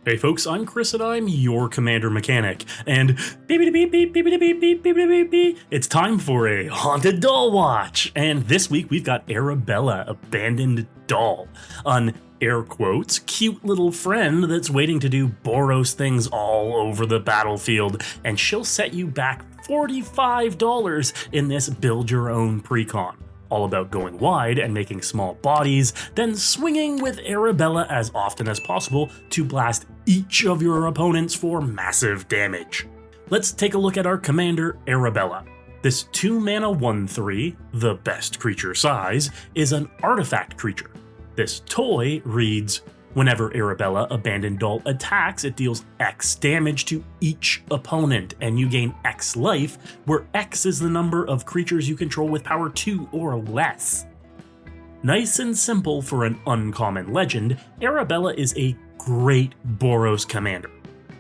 Hey folks, I'm Chris and I'm your Commander Mechanic, and it's time for a Haunted Doll Watch! And this week we've got Arabella, Abandoned Doll, an air quotes, cute little friend that's waiting to do Boros things all over the battlefield, and she'll set you back $45 in this build your own precon. All about going wide and making small bodies, then swinging with Arabella as often as possible to blast each of your opponents for massive damage. Let's take a look at our commander, Arabella. This 2-mana 1/3, the best creature size, is an artifact creature. This toy reads, whenever Arabella, Abandoned Doll, attacks, it deals X damage to each opponent, and you gain X life, where X is the number of creatures you control with power 2 or less. Nice and simple for an uncommon legend, Arabella is a great Boros commander.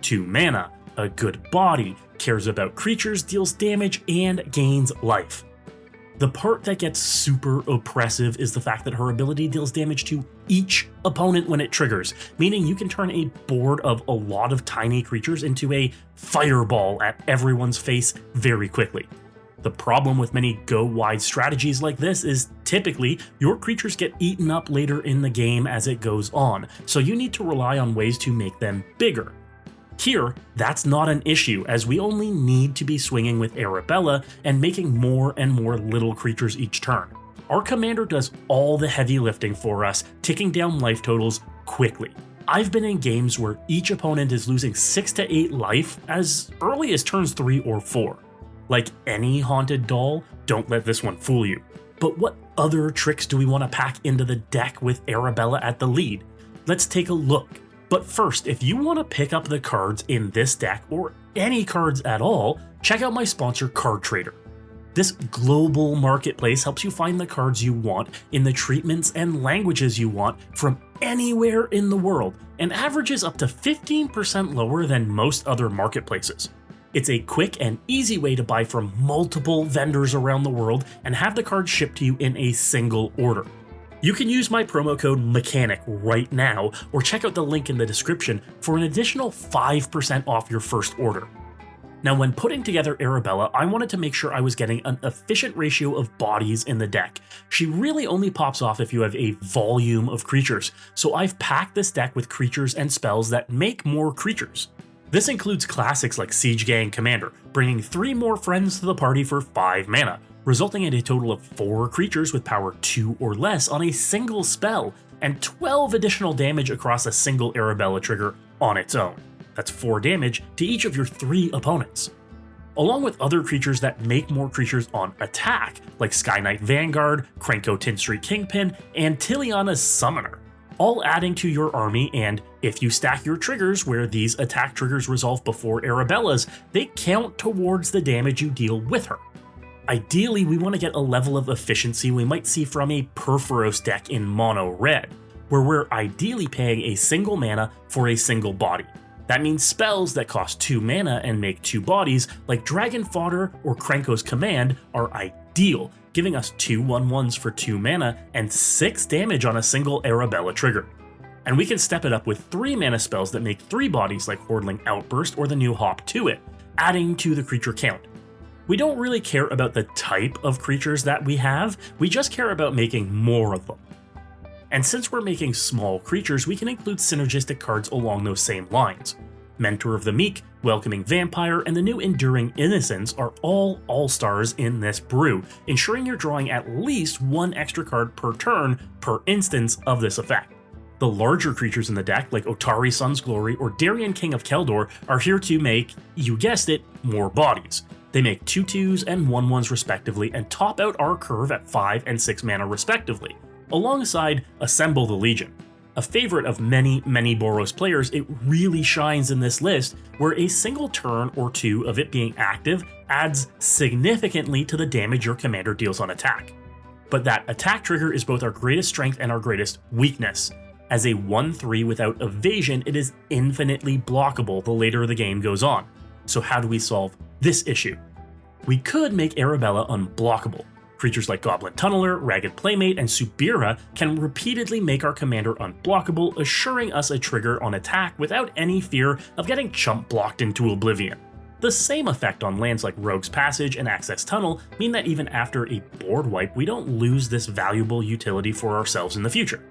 2 mana, a good body, cares about creatures, deals damage, and gains life. The part that gets super oppressive is the fact that her ability deals damage to each opponent when it triggers, meaning you can turn a board of a lot of tiny creatures into a fireball at everyone's face very quickly. The problem with many go-wide strategies like this is typically your creatures get eaten up later in the game as it goes on, so you need to rely on ways to make them bigger. Here, that's not an issue, as we only need to be swinging with Arabella and making more and more little creatures each turn. Our commander does all the heavy lifting for us, ticking down life totals quickly. I've been in games where each opponent is losing 6 to 8 life as early as turns 3 or 4. Like any Haunted Doll, don't let this one fool you. But what other tricks do we want to pack into the deck with Arabella at the lead? Let's take a look. But first, if you want to pick up the cards in this deck, or any cards at all, check out my sponsor Card Trader. This global marketplace helps you find the cards you want in the treatments and languages you want from anywhere in the world, and averages up to 15% lower than most other marketplaces. It's a quick and easy way to buy from multiple vendors around the world and have the cards shipped to you in a single order. You can use my promo code MECHANIC right now, or check out the link in the description for an additional 5% off your first order. Now, when putting together Arabella, I wanted to make sure I was getting an efficient ratio of bodies in the deck. She really only pops off if you have a volume of creatures, so I've packed this deck with creatures and spells that make more creatures. This includes classics like Siege Gang Commander, bringing 3 more friends to the party for 5 mana, resulting in a total of 4 creatures with power 2 or less on a single spell, and 12 additional damage across a single Arabella trigger on its own. That's 4 damage to each of your 3 opponents. Along with other creatures that make more creatures on attack, like Sky Knight Vanguard, Krenko Tin Street Kingpin, and Tiliana's Summoner, all adding to your army, and if you stack your triggers where these attack triggers resolve before Arabella's, they count towards the damage you deal with her. Ideally, we want to get a level of efficiency we might see from a Perforos deck in mono red, where we're ideally paying a single mana for a single body. That means spells that cost 2 mana and make 2 bodies, like Dragon Fodder or Krenko's Command, are ideal, giving us 2 1/1s for 2 mana and 6 damage on a single Arabella trigger. And we can step it up with 3 mana spells that make 3 bodies, like Hordling Outburst or the new Hop to it, adding to the creature count. We don't really care about the type of creatures that we have, we just care about making more of them. And since we're making small creatures, we can include synergistic cards along those same lines. Mentor of the Meek, Welcoming Vampire, and the new Enduring Innocence are all all-stars in this brew, ensuring you're drawing at least 1 extra card per turn per instance of this effect. The larger creatures in the deck, like Otari Sun's Glory or Darien King of Keldor, are here to make, you guessed it, more bodies. They make 2/2s and 1/1s respectively and top out our curve at 5 and 6 mana respectively, alongside Assemble the Legion. A favorite of many Boros players, it really shines in this list, where a single turn or 2 of it being active adds significantly to the damage your commander deals on attack. But that attack trigger is both our greatest strength and our greatest weakness. As a 1/3 without evasion, it is infinitely blockable the later the game goes on. So how do we solve this issue? We could make Arabella unblockable. Creatures like Goblin Tunneler, Ragged Playmate, and Subira can repeatedly make our commander unblockable, assuring us a trigger on attack without any fear of getting chump blocked into oblivion. The same effect on lands like Rogue's Passage and Access Tunnel mean that even after a board wipe, we don't lose this valuable utility for ourselves in the future.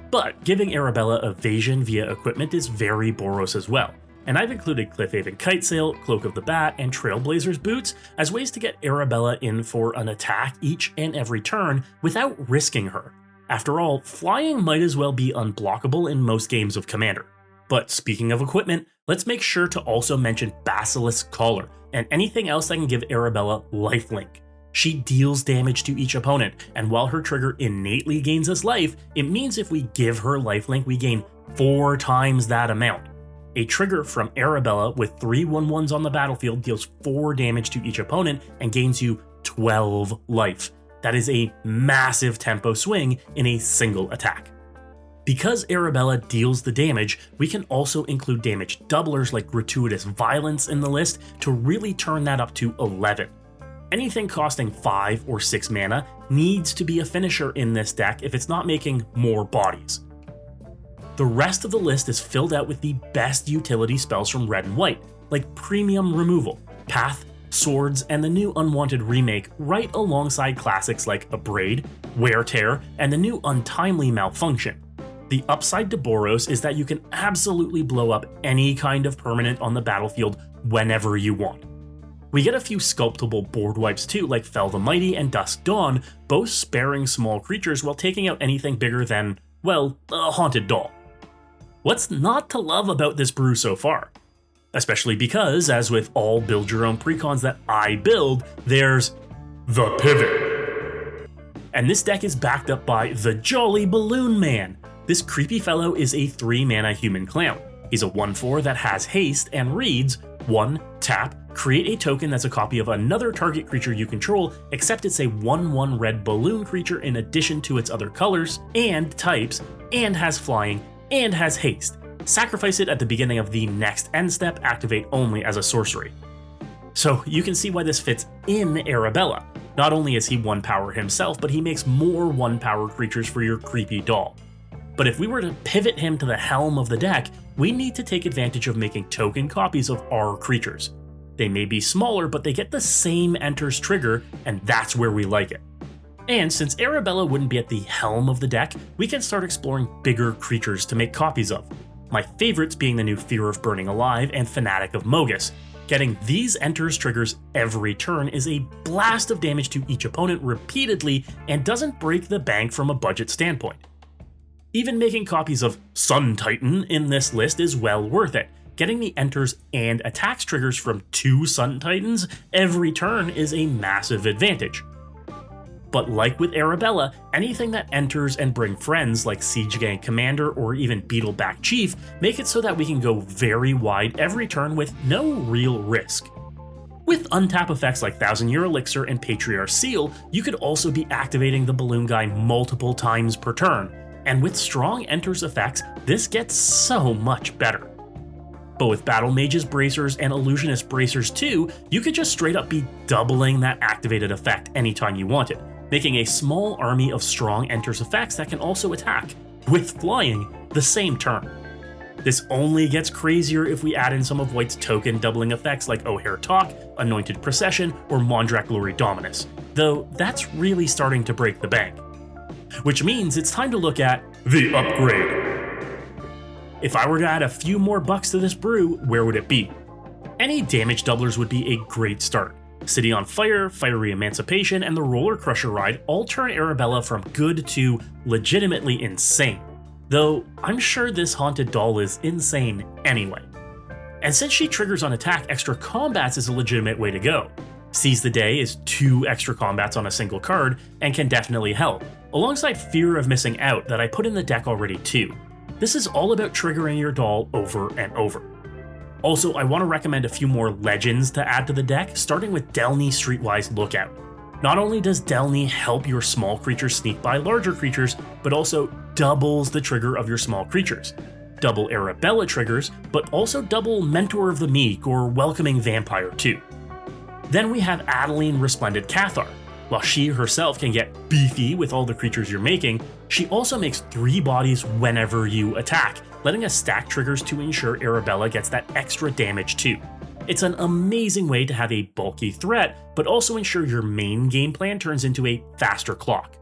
But giving Arabella evasion via equipment is very Boros as well, and I've included Cliffhaven Kitesail, Cloak of the Bat, and Trailblazer's Boots as ways to get Arabella in for an attack each and every turn without risking her. After all, flying might as well be unblockable in most games of Commander. But speaking of equipment, let's make sure to also mention Basilisk Collar, and anything else that can give Arabella lifelink. She deals damage to each opponent, and while her trigger innately gains us life, it means if we give her lifelink, we gain 4 times that amount. A trigger from Arabella with 3 1/1s on the battlefield deals 4 damage to each opponent and gains you 12 life. That is a massive tempo swing in a single attack. Because Arabella deals the damage, we can also include damage doublers like Gratuitous Violence in the list to really turn that up to 11. Anything costing 5 or 6 mana needs to be a finisher in this deck if it's not making more bodies. The rest of the list is filled out with the best utility spells from Red and White, like Premium Removal, Path, Swords, and the new Unwanted remake right alongside classics like Abrade, Wear Tear, and the new Untimely Malfunction. The upside to Boros is that you can absolutely blow up any kind of permanent on the battlefield whenever you want. We get a few sculptable board wipes too, like Fell the Mighty and Dusk Dawn, both sparing small creatures while taking out anything bigger than, well, a Haunted Doll. What's not to love about this brew so far? Especially because, as with all build your own precons that I build, there's the pivot. And this deck is backed up by the Jolly Balloon Man. This creepy fellow is a 3 mana human clown. He's a 1/4 that has haste and reads 1, tap, create a token that's a copy of another target creature you control, except it's a 1/1 red balloon creature in addition to its other colors and types, and has flying, and has haste. Sacrifice it at the beginning of the next end step, activate only as a sorcery. So you can see why this fits in Arabella. Not only is he 1 power himself, but he makes more 1 power creatures for your creepy doll. But if we were to pivot him to the helm of the deck, we need to take advantage of making token copies of our creatures. They may be smaller, but they get the same enters trigger, and that's where we like it. And since Arabella wouldn't be at the helm of the deck, we can start exploring bigger creatures to make copies of. My favorites being the new Fear of Burning Alive and Fanatic of Mogus. Getting these enters triggers every turn is a blast of damage to each opponent repeatedly and doesn't break the bank from a budget standpoint. Even making copies of Sun Titan in this list is well worth it. Getting the enters and attacks triggers from 2 Sun Titans every turn is a massive advantage. But like with Arabella, anything that enters and bring friends like Siege Gang Commander or even Beetleback Chief make it so that we can go very wide every turn with no real risk. With untap effects like 1000-Year Elixir and Patriarch Seal, you could also be activating the Balloon Guy multiple times per turn, and with strong enters effects, this gets so much better. But with Battle Mage's Bracers and Illusionist Bracers too, you could just straight up be doubling that activated effect anytime you wanted, making a small army of strong enters effects that can also attack, with flying, the same turn. This only gets crazier if we add in some of White's token doubling effects like O'Hare Talk, Anointed Procession, or Mondrak Glory Dominus, though that's really starting to break the bank. Which means it's time to look at the upgrade. If I were to add a few more bucks to this brew, where would it be? Any damage doublers would be a great start. City on Fire, Fiery Emancipation, and the Roller Crusher ride all turn Arabella from good to legitimately insane. Though I'm sure this Haunted Doll is insane anyway. And since she triggers on attack, extra combats is a legitimate way to go. Seize the Day is 2 extra combats on a single card and can definitely help, alongside Fear of Missing Out that I put in the deck already too. This is all about triggering your doll over and over. Also, I want to recommend a few more legends to add to the deck, starting with Delny Streetwise Lookout. Not only does Delny help your small creatures sneak by larger creatures, but also doubles the trigger of your small creatures. Double Arabella triggers, but also double Mentor of the Meek or Welcoming Vampire too. Then we have Adeline Resplendent Cathar. While she herself can get beefy with all the creatures you're making, she also makes 3 bodies whenever you attack, letting us stack triggers to ensure Arabella gets that extra damage too. It's an amazing way to have a bulky threat, but also ensure your main game plan turns into a faster clock.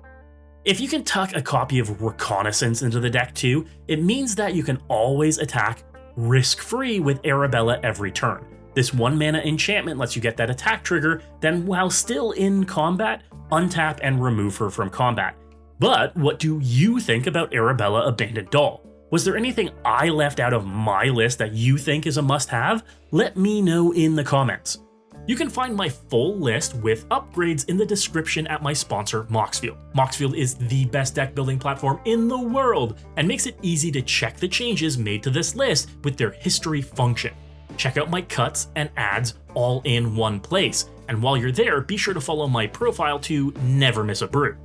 If you can tuck a copy of Reconnaissance into the deck too, it means that you can always attack risk-free with Arabella every turn. This 1 mana enchantment lets you get that attack trigger, then while still in combat, untap and remove her from combat. But what do you think about Arabella Abandoned Doll? Was there anything I left out of my list that you think is a must-have? Let me know in the comments. You can find my full list with upgrades in the description at my sponsor, MOXFIELD. MOXFIELD is the best deck building platform in the world and makes it easy to check the changes made to this list with their history function. Check out my cuts and ads all in one place, and while you're there, be sure to follow my profile to never miss a brew.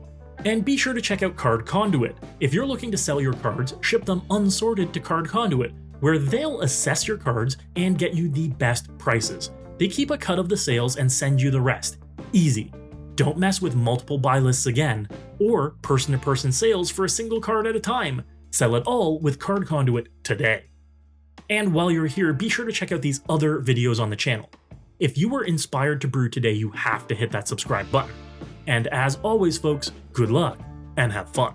And be sure to check out Card Conduit. If you're looking to sell your cards, ship them unsorted to Card Conduit, where they'll assess your cards and get you the best prices. They keep a cut of the sales and send you the rest. Easy. Don't mess with multiple buy lists again, or person-to-person sales for a single card at a time. Sell it all with Card Conduit today. And while you're here, be sure to check out these other videos on the channel. If you were inspired to brew today, you have to hit that subscribe button. And as always, folks, good luck and have fun.